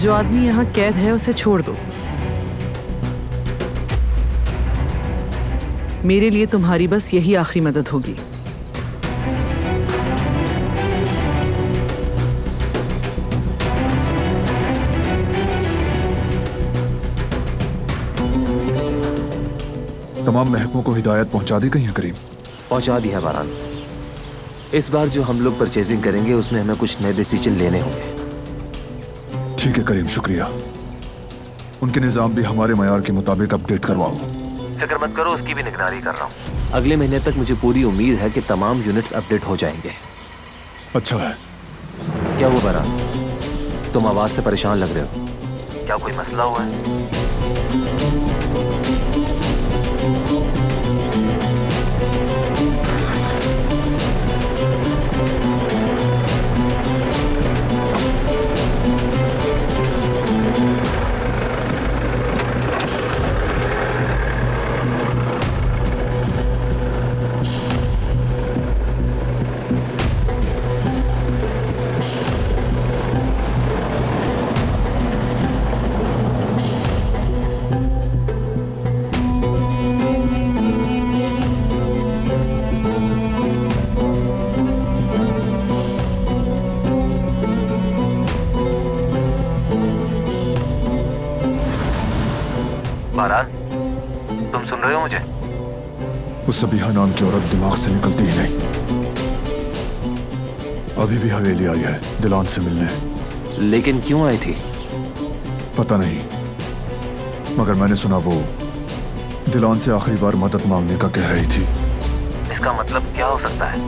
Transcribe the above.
जो आदमी यहाँ कैद है उसे छोड़ दो। मेरे लिए तुम्हारी बस यही आखिरी मदद होगी। तमाम महकमों को हिदायत पहुंचा दी गई है करीम? पहुंचा दी है बारान। इस बार जो हम लोग परचेजिंग करेंगे उसमें हमें कुछ नए डिसीजन लेने होंगे। ठीक है करीम, शुक्रिया। उनके निजाम भी हमारे मयार के मुताबिक अपडेट करवाओ। फिक्र मत करो, उसकी भी निगरानी कर रहा हूँ। अगले महीने तक मुझे पूरी उम्मीद है कि तमाम यूनिट्स अपडेट हो जाएंगे। अच्छा है। क्या हुआ बारान, तुम आवाज से परेशान लग रहे हो? क्या कोई मसला हुआ है? बारान, तुम सुन रहे हो मुझे? उस सबिहा नाम की औरत दिमाग से निकलती ही नहीं। अभी भी हवेली आई है दिलान से मिलने। लेकिन क्यों आई थी? पता नहीं, मगर मैंने सुना वो दिलान से आखिरी बार मदद मांगने का कह रही थी। इसका मतलब क्या हो सकता है?